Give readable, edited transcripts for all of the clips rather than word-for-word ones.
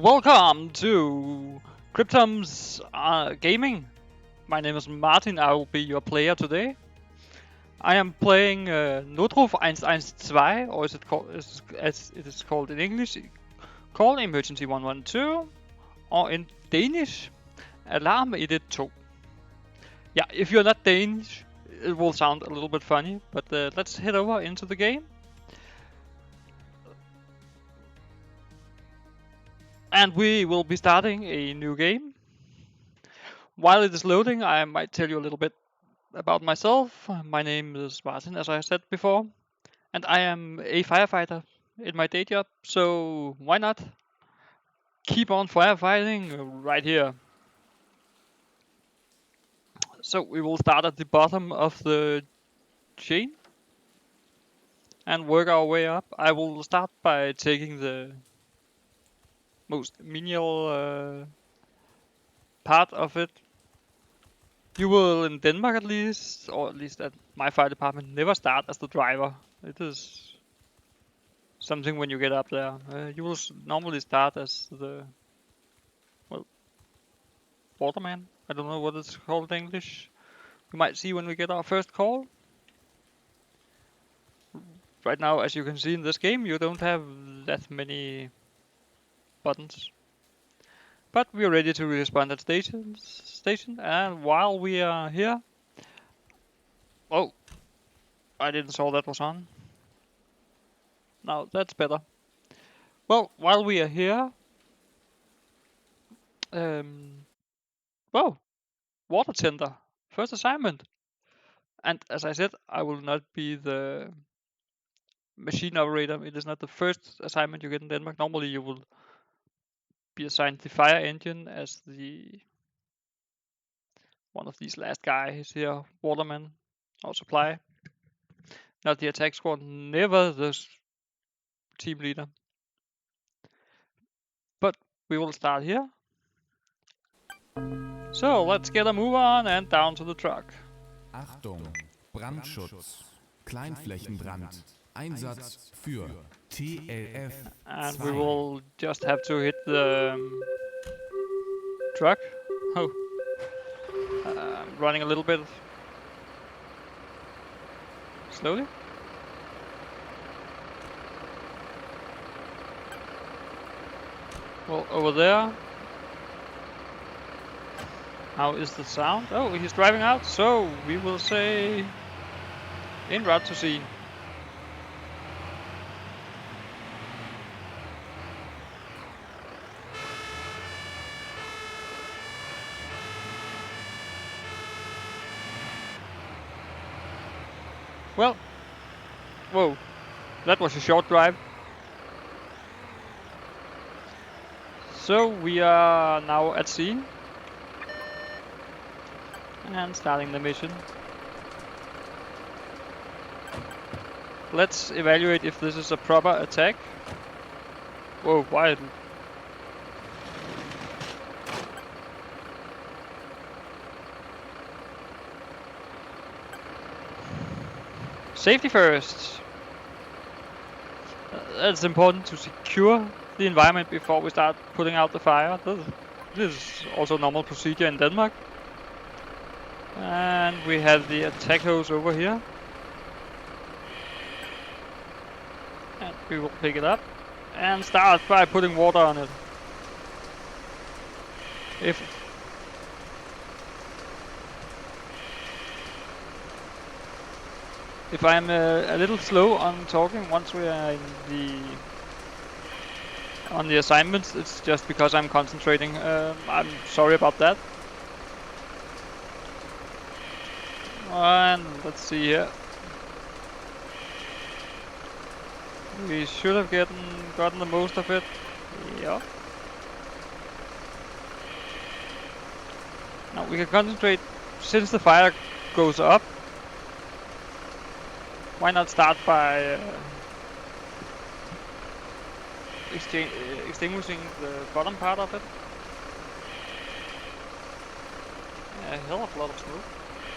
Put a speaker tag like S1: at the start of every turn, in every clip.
S1: Welcome to Cryptoms Gaming. My name is Martin. I will be your player today. I am playing Notruf 112, or is it called, as it is called in English, call emergency 112, or in Danish, alarm 112. Yeah, if you're not Danish, it will sound a little bit funny, but let's head over into the game. And we will be starting a new game. While it is loading, I might tell you a little bit about myself. My name is Martin, as I said before, and I am a firefighter in my day job, so why not keep on firefighting right here. So we will start at the bottom of the chain and work our way up. I will start by taking the most menial part of it. You will, in Denmark at least, or at least at my fire department, never start as the driver. It is something when you get up there. You will normally start as the, well, waterman. I don't know what it's called in English. We might see when we get our first call. Right now, as you can see in this game, you don't have that many buttons. But we are ready to respond at station, and while we are here... Oh, I didn't saw that was on. Now that's better. Well, while we are here... Whoa! Water tender. First assignment. And as I said, I will not be the machine operator. It is not the first assignment you get in Denmark. Normally you will be assigned the fire engine as the one of these last guys here, waterman or supply. Not the attack squad, never the team leader. But we will start here. So let's get a move on and down to the truck.
S2: Achtung, Brandschutz, Kleinflächenbrand, Einsatz für TLF.
S1: And we will just have to hit the truck. Oh, running a little bit slowly. Well, over there. How is the sound? Oh, he's driving out, so we will say en route to scene. Well, whoa, that was a short drive. So we are now at scene and starting the mission. Let's evaluate if this is a proper attack. Whoa, why? Safety first. It's important to secure the environment before we start putting out the fire. This is also normal procedure in Denmark. And we have the attack hose over here. And we will pick it up and start by putting water on it. If I'm a little slow on talking once we are on the assignments, it's just because I'm concentrating. I'm sorry about that. And let's see here. We should have gotten the most of it. Yeah. Now we can concentrate since the fire goes up. Why not start by extinguishing the bottom part of it? A hell of a lot of smoke.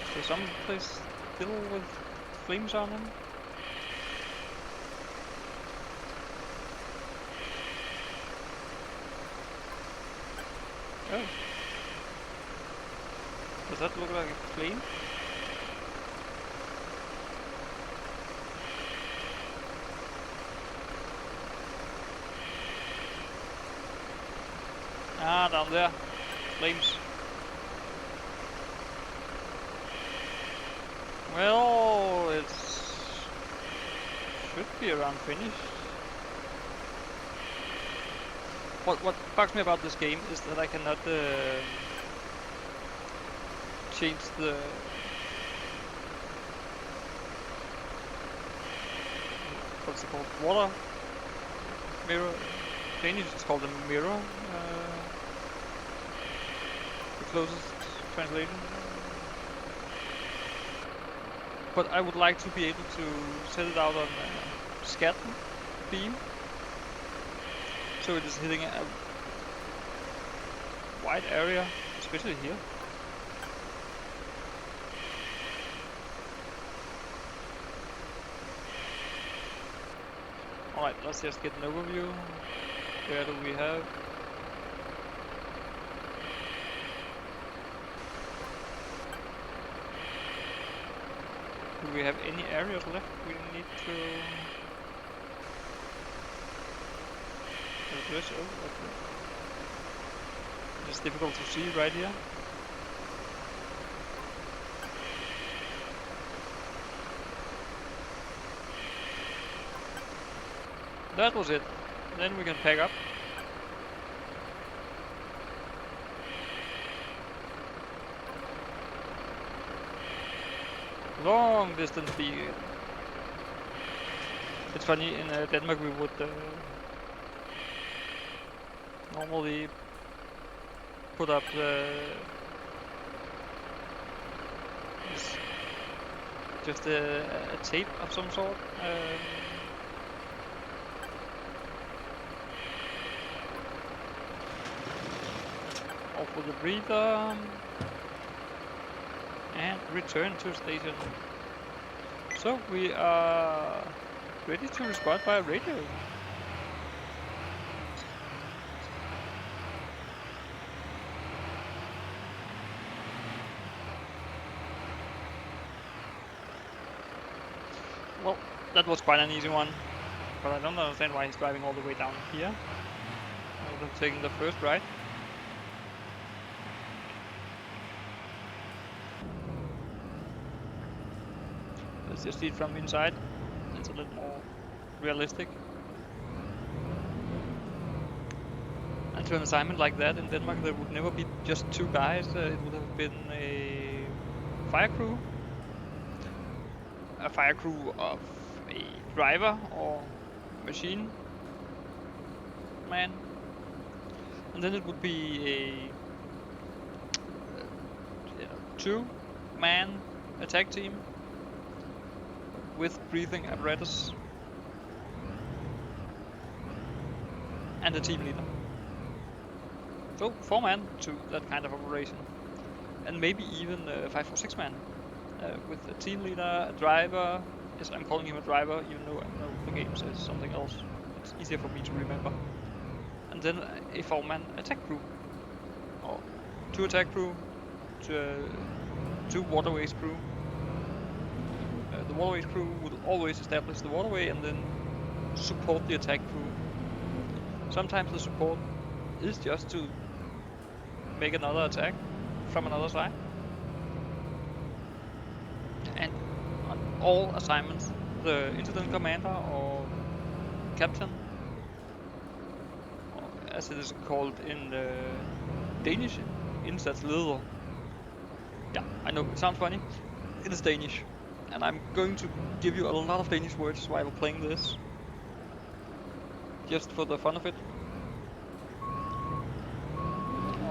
S1: Is there some place still with flames on them? Oh. Does that look like a flame? Ah, down there. Flames. Well, it's should be around finished. What bugs me about this game is that I cannot change the what's it called? Water mirror. Danish it's called a mirror. The closest translation. But I would like to be able to set it out on scatter beam, so it is hitting a wide area, especially here. Alright, let's just get an overview. Where do we have? Do we have any areas left we need to address? Oh, okay. It's difficult to see right here. That was it. Then we can pack up. Long distance beacon. It's funny, in Denmark we would normally put up just a tape of some sort. Off with the breather. And return to station. So we are ready to respond by radio. Well, that was quite an easy one, but I don't understand why he's driving all the way down here. I'm taking the first right. Let's just see it from inside. It's a little more realistic. And to an assignment like that in Denmark, there would never be just two guys. It would have been a fire crew. A fire crew of a driver or machine man. And then it would be a two-man attack team with breathing apparatus and a team leader. So 4-man to that kind of operation, and maybe even 5 or 6-man with a team leader, a driver. Yes, I'm calling him a driver, even though I know the game says something else. It's easier for me to remember. And then a 4-man attack crew, or 2 attack crew, 2 waterways crew. The waterways crew would always establish the waterway and then support the attack crew. Sometimes the support is just to make another attack from another side. And on all assignments, the incident commander or captain, or as it is called in the Danish, indsatsleder. Yeah, I know, it sounds funny. It is Danish. And I'm going to give you a lot of Danish words while playing this, just for the fun of it.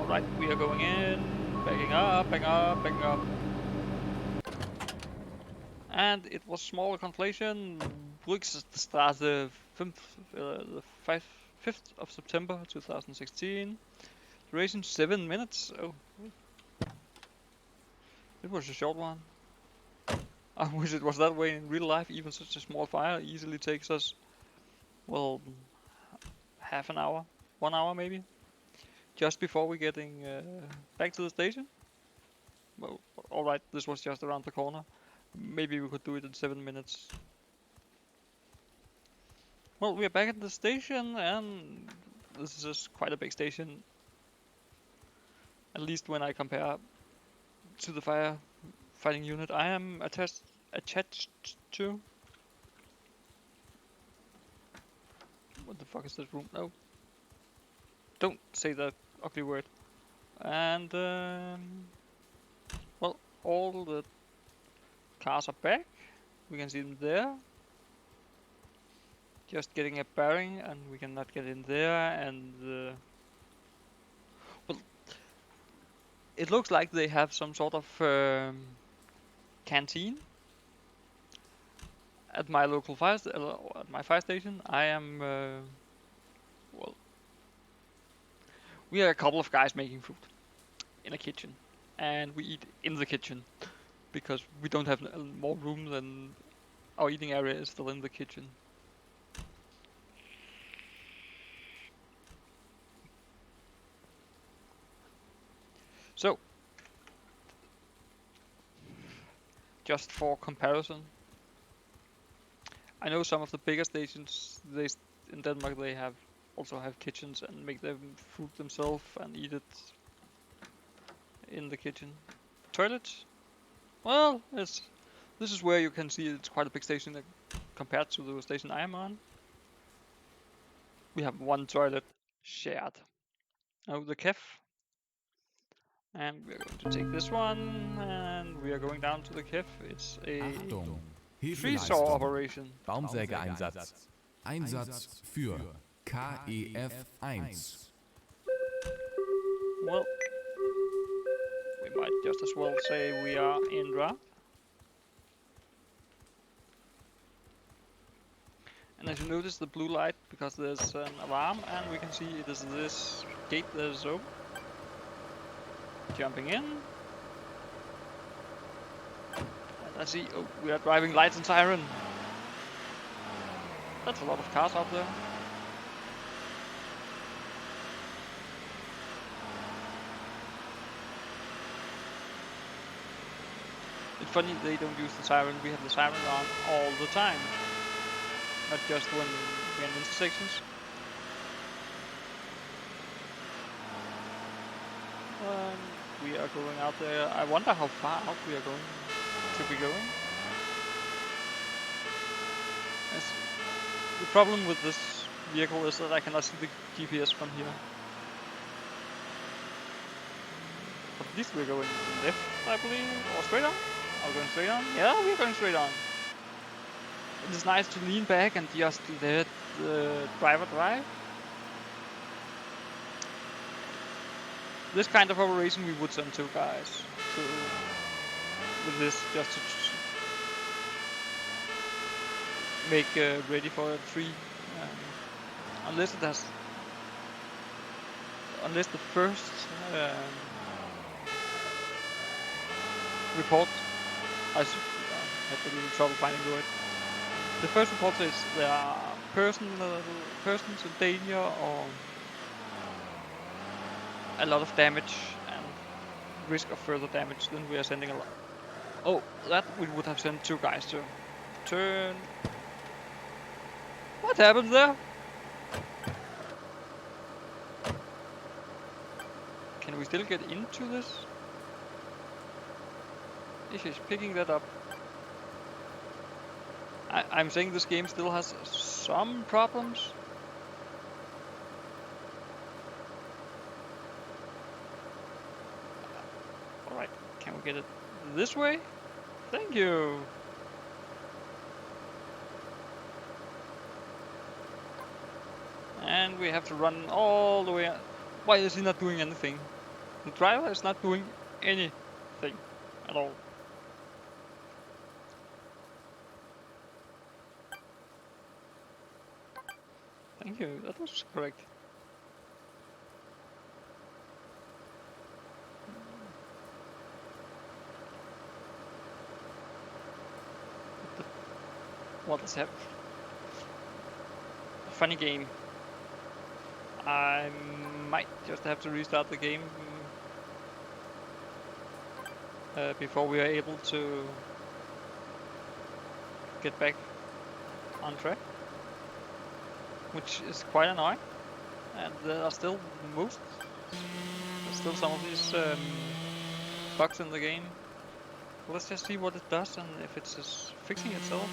S1: Alright, we are going in, backing up, backing up, backing up. And it was smaller conflation, Brugstrasse 5th of September 2016. Duration 7 minutes. Oh, it was a short one. I wish it was that way in real life. Even such a small fire easily takes us, well, half an hour, 1 hour maybe. just before we getting back to the station. Well, alright, this was just around the corner. Maybe we could do it in 7 minutes. Well, we are back at the station, and this is quite a big station. At least when I compare to the firefighting unit I am attached to. What the fuck is this room? No. Don't say that ugly word. And, well, all the cars are back. We can see them there. Just getting a bearing, and we cannot get in there, and, well, it looks like they have some sort of canteen at my local at my fire station. I am, well, we are a couple of guys making food in a kitchen, and we eat in the kitchen because we don't have more room than our eating area is still in the kitchen. So, just for comparison, I know some of the bigger stations in Denmark they also have kitchens and make them food themselves and eat it in the kitchen. Toilets? Well, this is where you can see it's quite a big station compared to the station I am on. We have one toilet shared. Now the kef. And we are going to take this one, and we are going down to the kef. It's a
S2: Achtung,
S1: tree saw
S2: Hilfeleistung,
S1: operation.
S2: Baumsägeeinsatz. Einsatz für KEF1.
S1: Well, we might just as well say we are in draft. And as you notice the blue light, because there's an alarm, and we can see it is this gate that is open. Jumping in. And I see, oh, we are driving lights and siren. That's a lot of cars out there. It's funny they don't use the siren. We have the siren on all the time. Not just when we're in intersections. We are going out there. I wonder how far out we are going to be going. The problem with this vehicle is that I cannot see the GPS from here. But at least we're going left, I believe, or straight on. Are we going straight on? Yeah, we're going straight on. It is nice to lean back and just let the driver drive. This kind of operation we would send two guys with this just to make ready for a tree. Unless the first report, I had a little trouble finding the word. The first report says there are persons in danger or a lot of damage and risk of further damage, then we are sending a lot. Oh, that we would have sent two guys to turn. What happened there? Can we still get into this? If he's picking that up. I'm saying this game still has some problems. Alright, can we get it this way? Thank you! And we have to run all the way out. Why is he not doing anything? The driver is not doing anything at all. Thank you, that was correct. What is happening? Funny game. I might just have to restart the game before we are able to get back on track, which is quite annoying. And there are still there's still some of these bugs in the game. Let's just see what it does and if it's just fixing itself.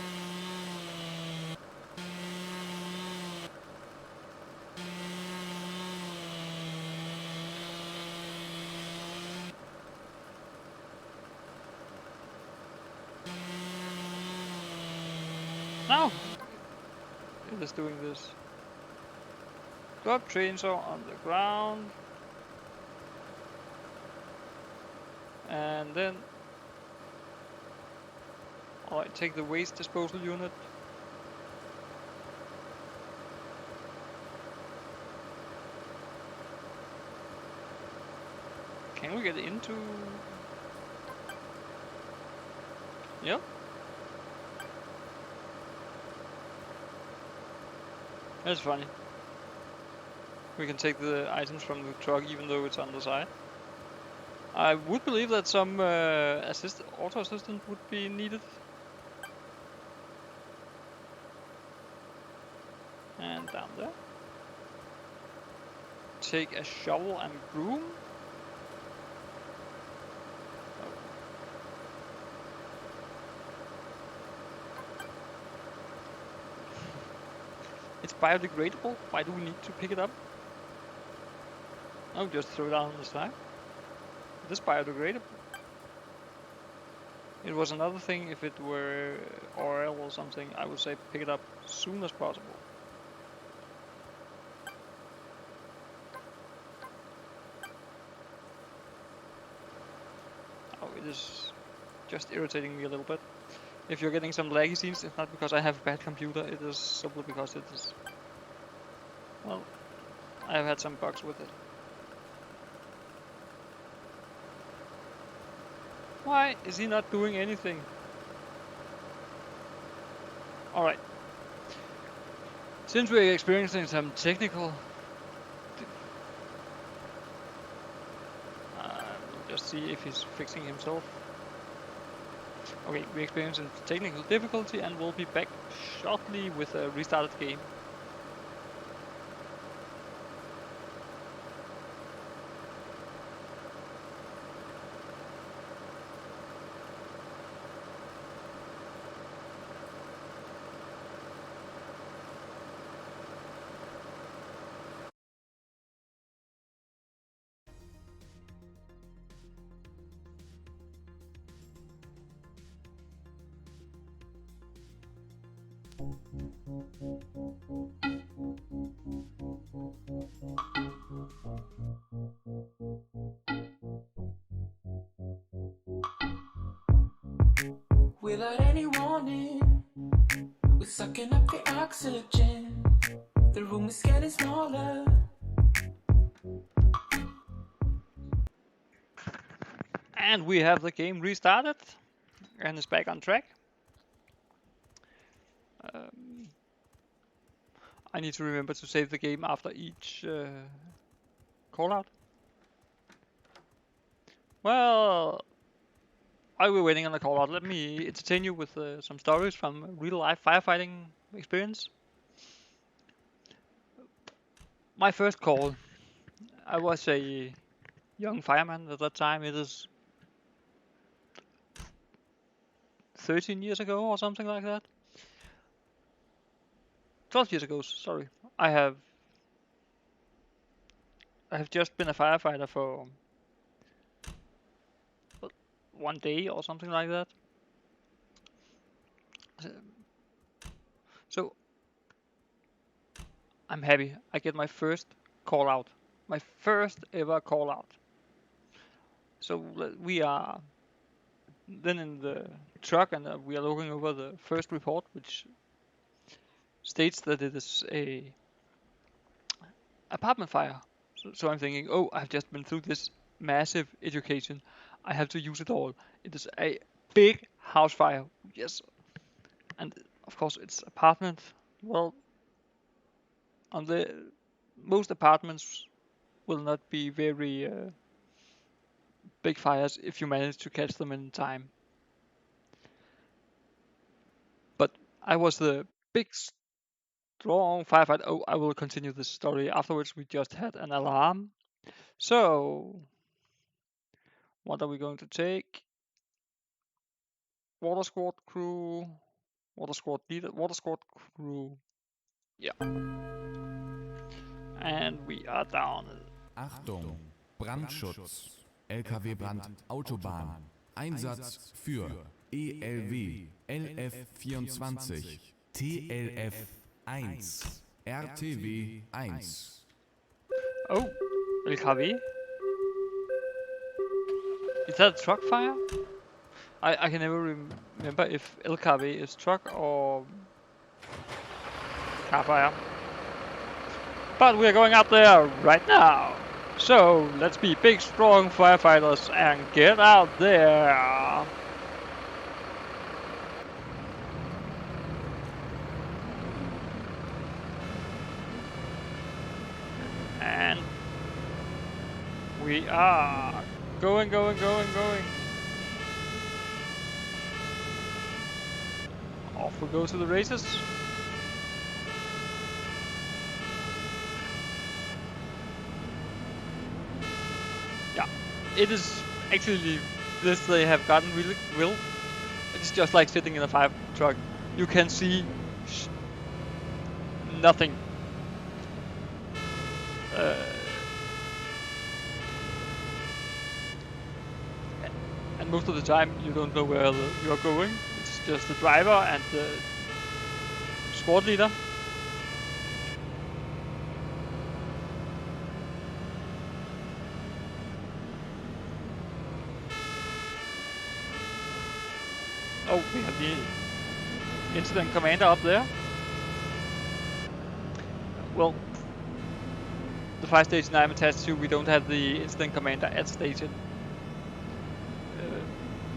S1: No! It is doing this. Drop chainsaw on the ground. And then... Alright, take the waste disposal unit. Can we get into... Yep. That's funny. We can take the items from the truck even though it's on the side. I would believe that some auto assistant would be needed. And down there. Take a shovel and broom. Oh. It's biodegradable. Why do we need to pick it up? Oh, just throw it down on the side. It is biodegradable. It was another thing if it were oil or something. I would say pick it up as soon as possible. Oh, it is just irritating me a little bit. If you're getting some laggy scenes, it's not because I have a bad computer. It is simply because it is... Well, I have had some bugs with it. Why is he not doing anything? Alright. Since we're experiencing some technical... we'll just see if he's fixing himself. Okay, we're experiencing technical difficulty and we'll be back shortly with a restarted game.
S3: Without any warning, we're sucking up the oxygen. The room is getting smaller.
S1: And we have the game restarted and it's back on track. I need to remember to save the game after each call out. Well, while we're waiting on the call out, let me entertain you with some stories from real life firefighting experience. My first call, I was a young fireman at that time. It is 13 years ago or something like that. 12 years ago, sorry. I have just been a firefighter for 1 day or something like that. So I'm happy. I get my first call out. My first ever call out. So we are then in the truck and we are looking over the first report, which states that it is a apartment fire. So I'm thinking, oh, I've just been through this massive education. I have to use it all. It is a big house fire. Yes. And of course it's apartment. Well, on the most apartments will not be very big fires if you manage to catch them in time. But I was the big strong firefighter. Oh, I will continue this story afterwards. We just had an alarm. So, what are we going to take? Water squad crew, water squad leader, water squad crew. Yeah. And we are down.
S2: Achtung, Brandschutz, LKW-Brand, Autobahn, Einsatz für ELW, LF24, TLF1, RTW1.
S1: Oh, LKW? Is that a truck fire? I can never remember if LKW is truck or car fire. But we're going out there right now. So let's be big, strong firefighters and get out there. And we are going. Off we go to the races. Yeah, it is actually this they have gotten really well. It's just like sitting in a fire truck. You can see nothing. And most of the time you don't know where you're going. It's just the driver and the squad leader. Oh, we have the incident commander up there. Well, the fire station I'm attached to, we don't have the incident commander at station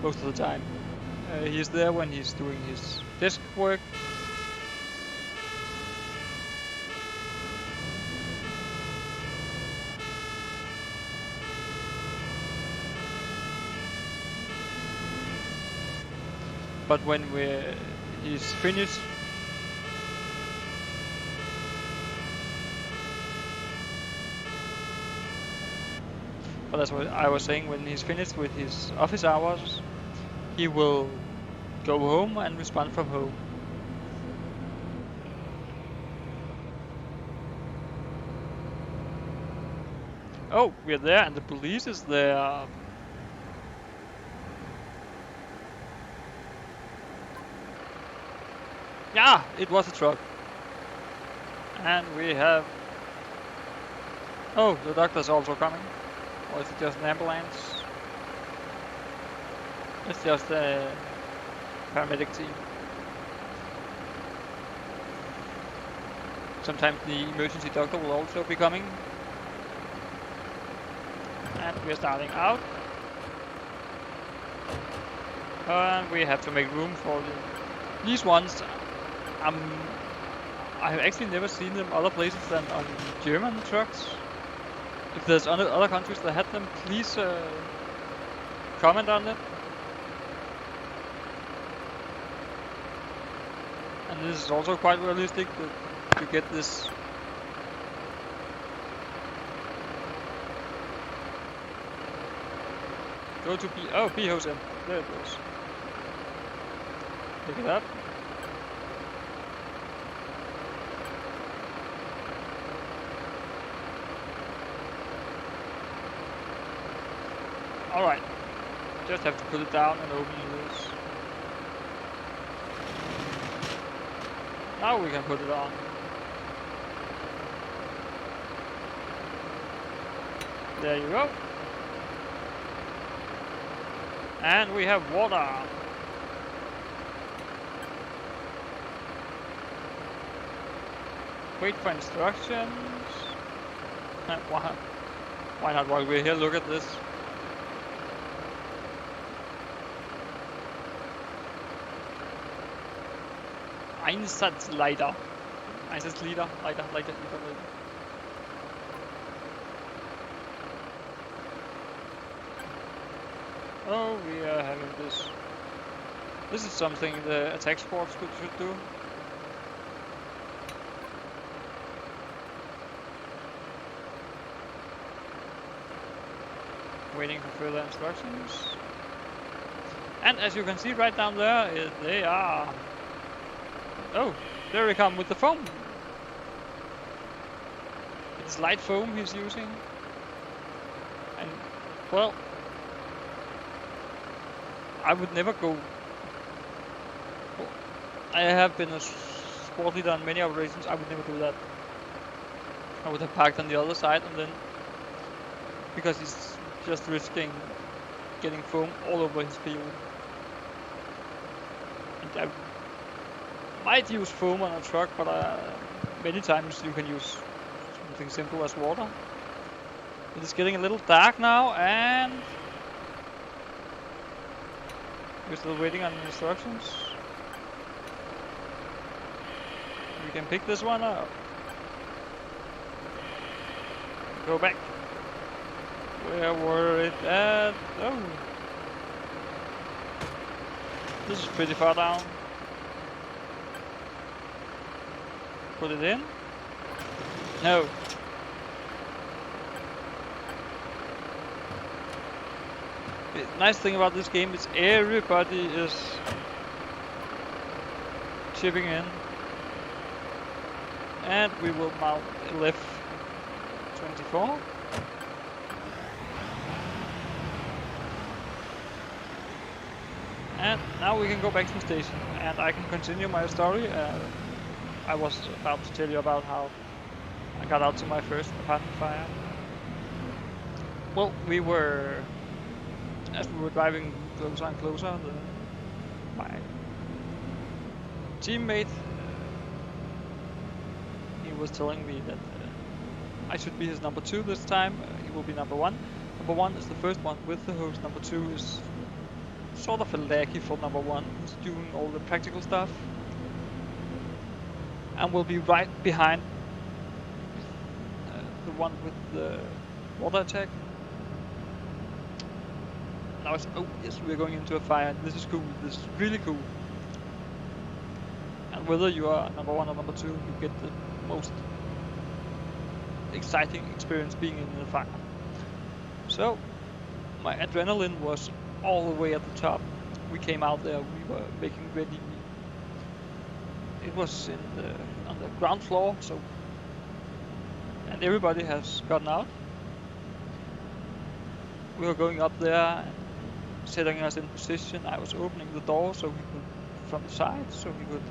S1: most of the time. He's there when he's doing his desk work. But when he's finished, but that's what I was saying, when he's finished with his office hours, he will go home and respond from home. Oh, we're there and the police is there. Yeah, it was a truck. And we have... Oh, the doctor's also coming. Or is it just an ambulance? It's just a paramedic team. Sometimes the emergency doctor will also be coming. And we're starting out. And we have to make room for these ones. I have actually never seen them other places than on German trucks. If there's other countries that had them, please comment on it. And this is also quite realistic to get this. Go to B hose in. There it goes. Pick it up. Alright. Just have to put it down and open this. Now we can put it on. There you go. And we have water. Wait for instructions. Why not while we're here? Look at this. Einsatzleiter. Einsatzleiter. Leiter. Oh, we are having this. This is something the attack sports should do. Waiting for further instructions. And as you can see right down there, they are... Oh, there we come with the foam. It's light foam he's using. And, well... I would never go... I have been a sport leader on many operations, I would never do that. I would have parked on the other side and then... Because he's just risking getting foam all over his field. And I might use foam on a truck, but many times you can use something simple as water. It is getting a little dark now, and we're still waiting on the instructions. We can pick this one up. Go back. Where were it at? Oh. This is pretty far down. Put it in. No. The nice thing about this game is everybody is chipping in. And we will mount LF24. And now we can go back to the station, and I can continue my story. I was about to tell you about how I got out to my first apartment fire. Well, as we were driving closer and closer, my teammate, he was telling me that I should be his number 2 this time. He will be number 1. Number 1 is the first one with the host. Number 2 is sort of a lackey for number 1. He's doing all the practical stuff. And will be right behind the one with the water attack. Now it's, oh yes, we're going into a fire. This is cool. This is really cool. And whether you are number 1 or number 2, you get the most exciting experience being in the fire. So my adrenaline was all the way at the top. We came out there, we were making ready. It was on the ground floor, so, and everybody has gotten out. We were going up there and setting us in position. I was opening the door so we could, from the side, so we could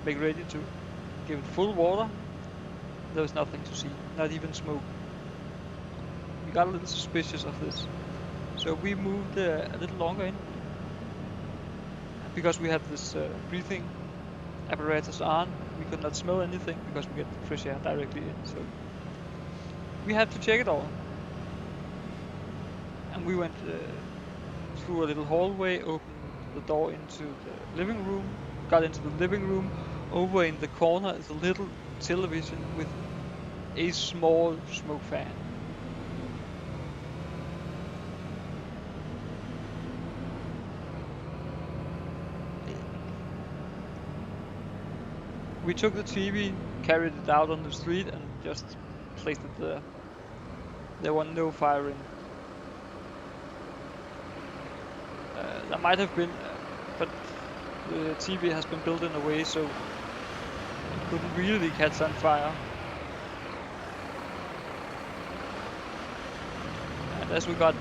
S1: make ready to give it full water. There was nothing to see, not even smoke. We got a little suspicious of this. So we moved a little longer in, because we had this breathing apparatus on. We could not smell anything because we get fresh air directly in. So we had to check it all. And we went through a little hallway, opened the door into the living room, got into the living room. Over in the corner is a little television with a small smoke fan. We took the TV, carried it out on the street, and just placed it there. There was no firing. There might have been, but the TV has been built in a way so it couldn't really catch on fire. And as we got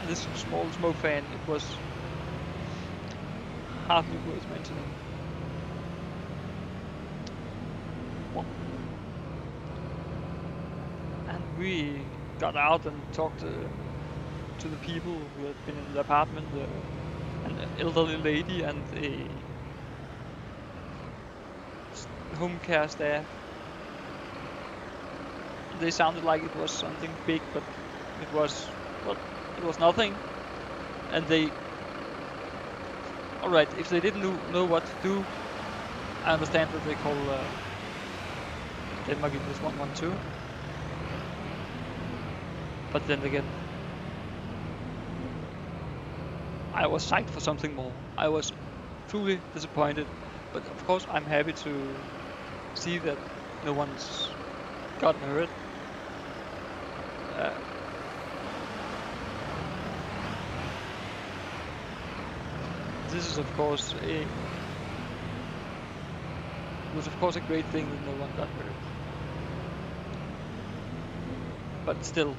S1: this small smoke fan, it was hardly worth mentioning. And we got out and talked to the people who had been in the apartment, an elderly lady and a home care staff. They sounded like it was something big, but it was, well, it was nothing. And they, alright, if they didn't know what to do, I understand that they call Denmark in this 112. But then again, I was psyched for something more. I was truly disappointed, but of course I'm happy to see that no one's gotten hurt. This is of course a great thing that no one got hurt. But still,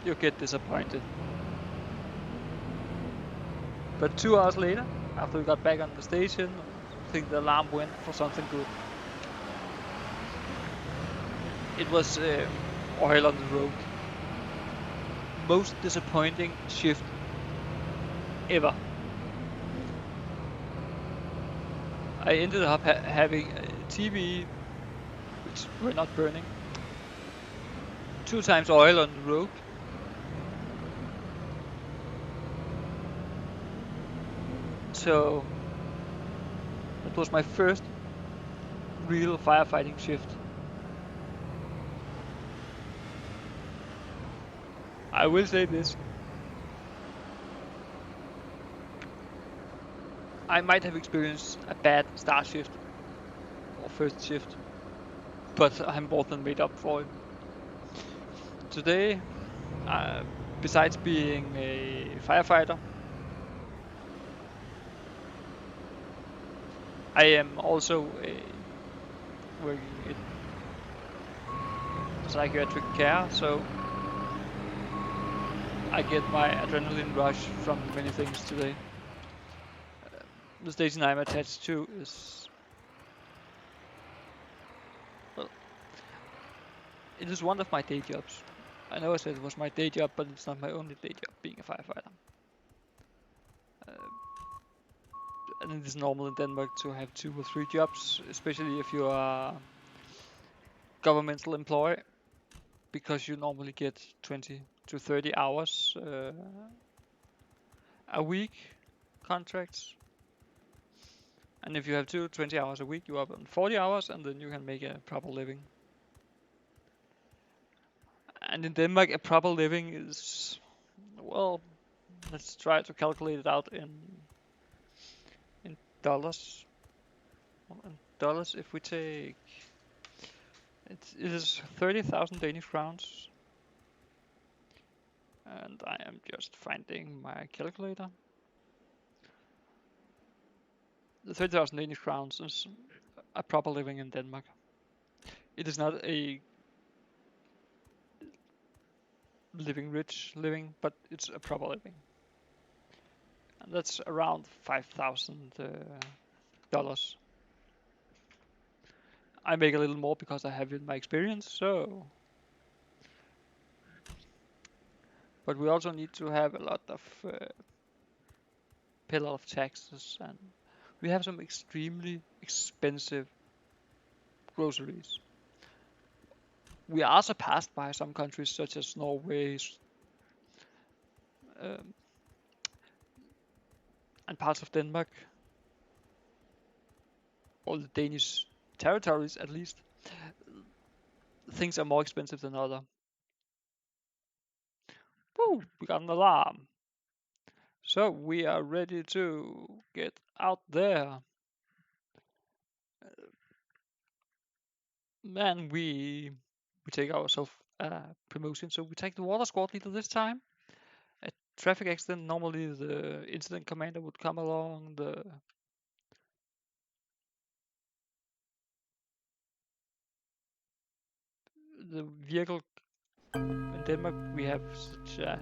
S1: you get disappointed. But 2 hours later, after we got back on the station, I think the alarm went for something good. It was oil on the road. Most disappointing shift ever. I ended up having a TV, which were not burning, 2 times oil on the road, so that was my first real firefighting shift. I will say this. I might have experienced a bad start shift or first shift, but I'm more than made up for it. Today, besides being a firefighter, I am also working in psychiatric care, so I get my adrenaline rush from many things today. The station I'm attached to is, well, it is one of my day jobs. I know I said it was my day job, but it's not my only day job, being a firefighter. And it is normal in Denmark to have 2 or 3 jobs, especially if you are governmental employee, because you normally get 20 to 30 hours a week contracts. And if you have 20 hours a week, you are up on 40 hours, and then you can make a proper living. And in Denmark, a proper living is, well, let's try to calculate it out in dollars. Well, in dollars, if we take, it is 30,000 Danish crowns. And I am just finding my calculator. The 30,000 Danish crowns is a proper living in Denmark. It is not a rich living, but it's a proper living. And that's around $5,000. I make a little more because I have in my experience, so. But we also need to have a lot of pay a lot of taxes, and we have some extremely expensive groceries. We are surpassed by some countries such as Norway and parts of Denmark, or the Danish territories at least. Things are more expensive than other. Woo, we got an alarm. So we are ready to get out there. And we take ourselves promotion. So we take the water squad leader this time. A traffic accident, normally the incident commander would come along, the vehicle. In Denmark we have such a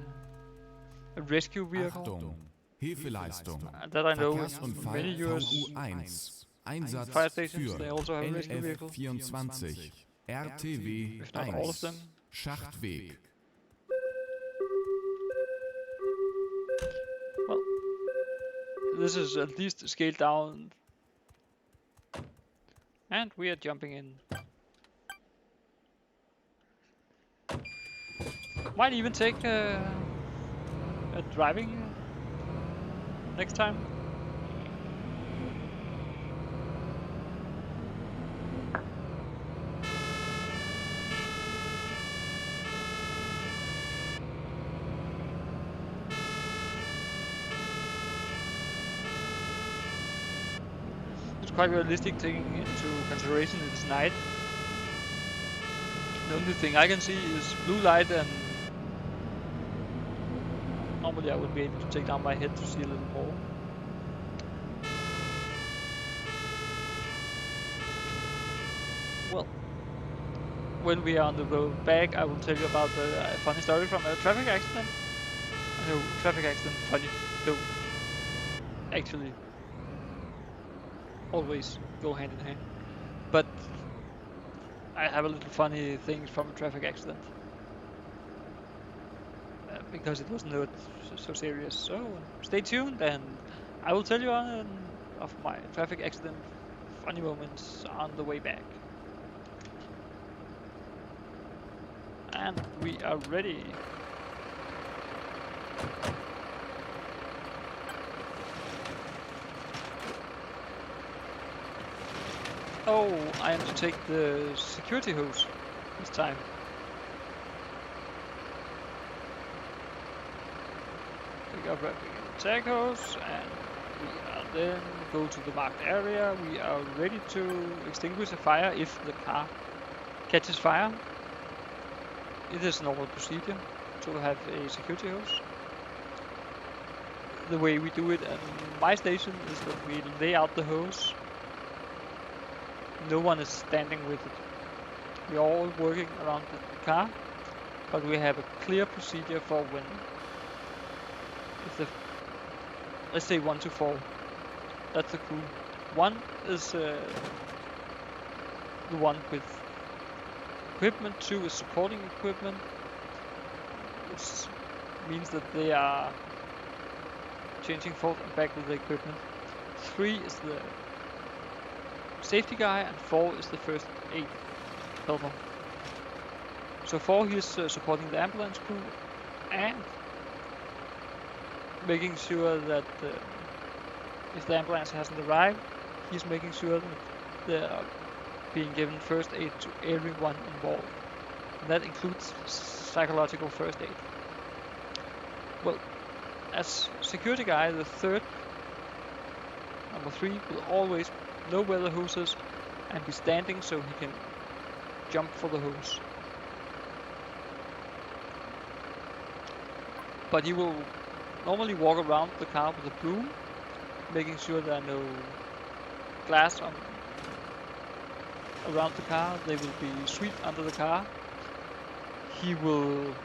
S1: rescue vehicle.
S2: Achtung, Hilfeleistung,
S1: That I know in
S2: Verkehrsunfall
S1: many US
S2: VU1, Einsatz
S1: fire stations,
S2: für
S1: they also have a rescue vehicle.
S2: LF24, RTW
S1: If not all of them.
S2: 1, Schachtweg.
S1: Well, this is at least scaled down. And we are jumping in. Might even take a driving next time. quite realistic, taking into consideration it is night. The only thing I can see is blue light, and normally I would be able to take down my head to see a little more. Well, when we are on the road back, I will tell you about a funny story from a traffic accident. No, traffic accident funny don't actually always go hand in hand. But I have a little funny things from a traffic accident. Because it was not so serious. So stay tuned, and I will tell you on of my traffic accident funny moments on the way back. And we are ready. Oh, I am to take the security hose this time. We are wrapping in the tag hose, and we are then go to the marked area. We are ready to extinguish a fire if the car catches fire. It is normal procedure to have a security hose. The way we do it at my station is that we lay out the hose. No one is standing with it. We are all working around the car, but we have a clear procedure for when, if the, let's say 1 to 4, that's the crew. 1 is the one with equipment, 2 is supporting equipment, which means that they are changing forth and back with the equipment. 3 is the safety guy, and 4 is the first aid helper. So 4, he is supporting the ambulance crew and making sure that if the ambulance hasn't arrived, he's making sure that they are being given first aid to everyone involved. And that includes psychological first aid. Well, as security guy, the third, number 3, will always know where the hose is and be standing so he can jump for the hose. But he will normally walk around the car with a broom, making sure there are no glass around the car. They will be swept under the car. He will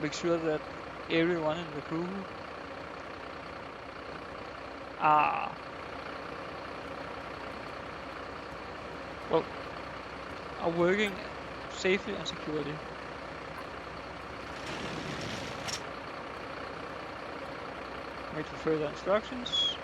S1: make sure that everyone in the crew are working safely and securely. Wait for further instructions.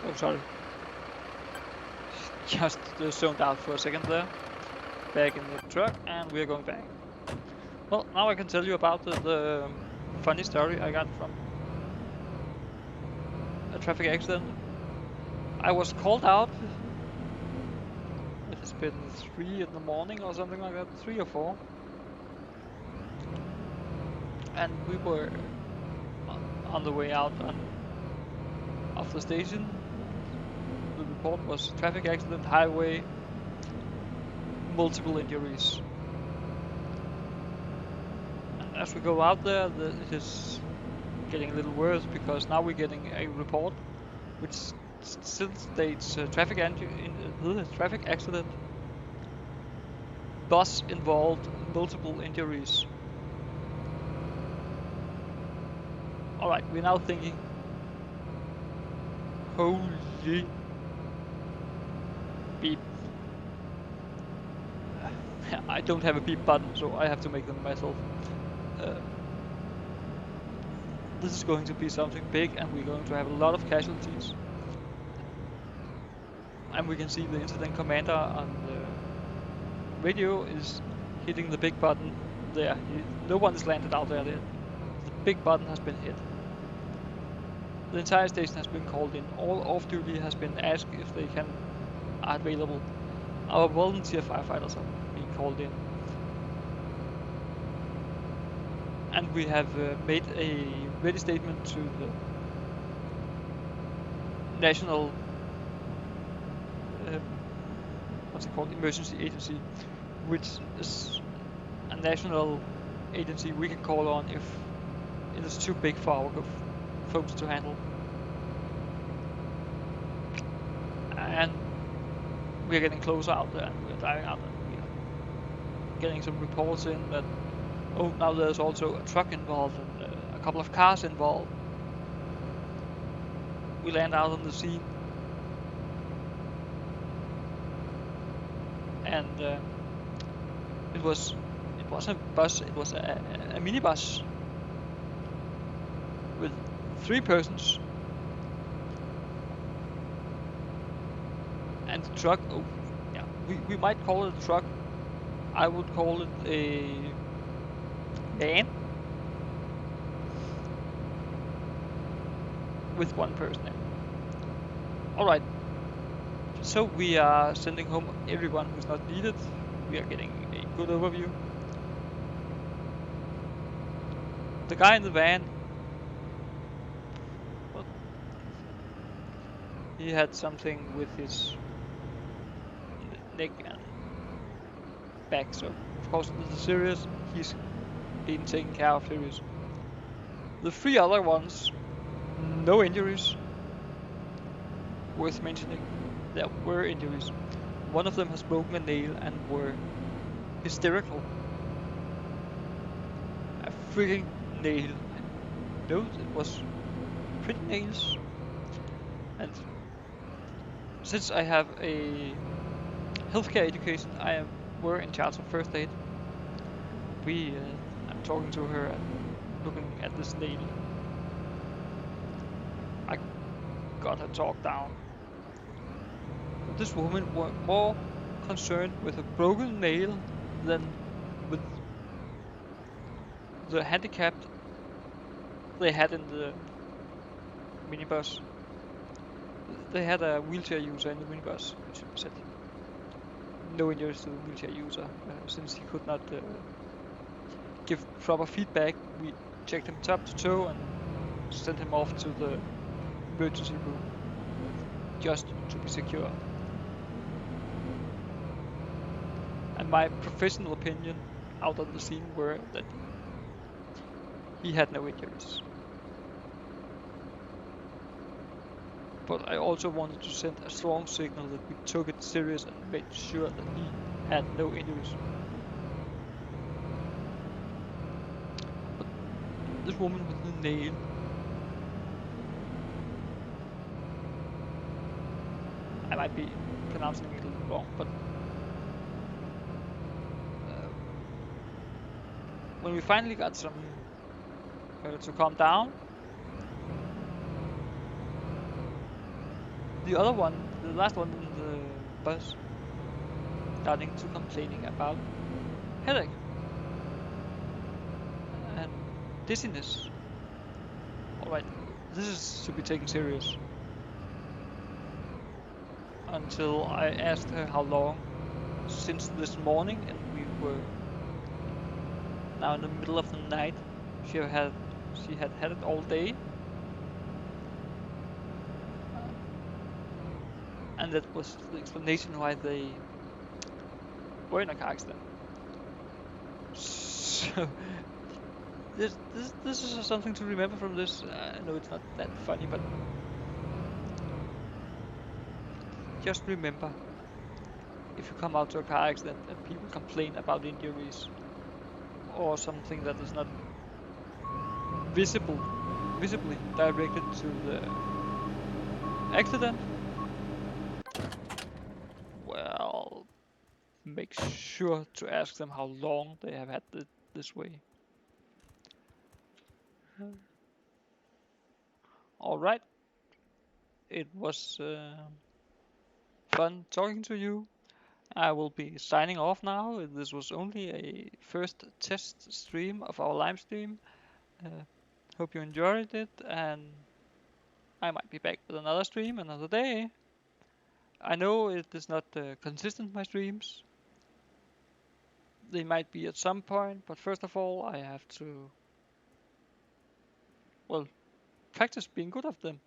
S1: Oh, sorry. Just zoned out for a second there. Back in the truck, and we are going back. Well, now I can tell you about the funny story I got from a traffic accident. I was called out. It has been 3 in the morning or something like that, 3 or 4. And we were on the way out of the station. The report was traffic accident, highway, multiple injuries. And as we go out there, it is getting a little worse, because now we're getting a report which still states traffic accident, bus involved, multiple injuries. Alright, we're now thinking, holy beep. I don't have a beep button, so I have to make them myself. This is going to be something big, and we're going to have a lot of casualties. And we can see the incident commander on the radio is hitting the big button there. No one is landed out there yet. The big button has been hit. The entire station has been called in. All off-duty has been asked if they can are available. Our volunteer firefighters are being called in. And we have made a ready statement to the national, what's it called, emergency agency, which is a national agency we can call on if it is too big for our folks to handle. And we're getting closer out there, and we're driving out, and we are getting some reports in that, oh, now there's also a truck involved and a couple of cars involved. We land out on the scene, and it wasn't a bus, it was a minibus with 3 persons. And the truck, oh yeah, we might call it a truck. I would call it a van with 1 person in. Alright, so we are sending home everyone who's not needed. We are getting a good overview. The guy in the van, well, he had something with his neck and back, so of course this is serious. He's being taken care of serious. The 3 other ones, no injuries. Worth mentioning, there were injuries. One of them has broken a nail and were hysterical. A freaking nail. I know it was pretty nails. And since I have a healthcare education, we're in charge of first aid. I'm talking to her and looking at this nail. I got her talked down. This woman was more concerned with a broken nail than with the handicapped they had in the minibus. They had a wheelchair user in the minibus, it should be said. No injuries to the wheelchair user, since he could not give proper feedback. We checked him top to toe and sent him off to the emergency room, just to be secure. And my professional opinion out on the scene were that he had no injuries. But I also wanted to send a strong signal that we took it serious and made sure that he had no injuries. But this woman with the nail, I might be pronouncing it a little wrong, but when we finally got some to calm down, the other one, the last one in the bus, starting to complaining about headache and dizziness. Alright, this is to be taken serious. Until I asked her how long since this morning, and we were now in the middle of the night. She had it all day. And that was the explanation why they were in a car accident. So this is something to remember from this. I know it's not that funny, but just remember, if you come out to a car accident and people complain about injuries or something that is not visibly directed to the accident, well, make sure to ask them how long they have had it this way. Alright, it was fun talking to you. I will be signing off now. This was only a first test stream of our live stream. Hope you enjoyed it, and I might be back with another stream another day. I know it is not consistent, my streams. They might be at some point, but first of all, I have to, well, practice being good at them.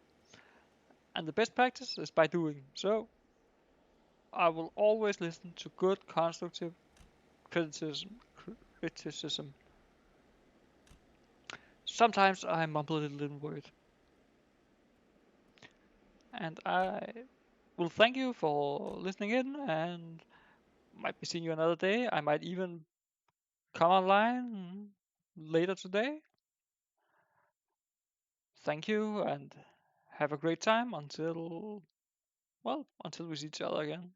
S1: And the best practice is by doing. So, I will always listen to good, constructive criticism. Sometimes I mumble a little word. And I will thank you for listening in, and might be seeing you another day. I might even come online later today. Thank you, and have a great time until we see each other again.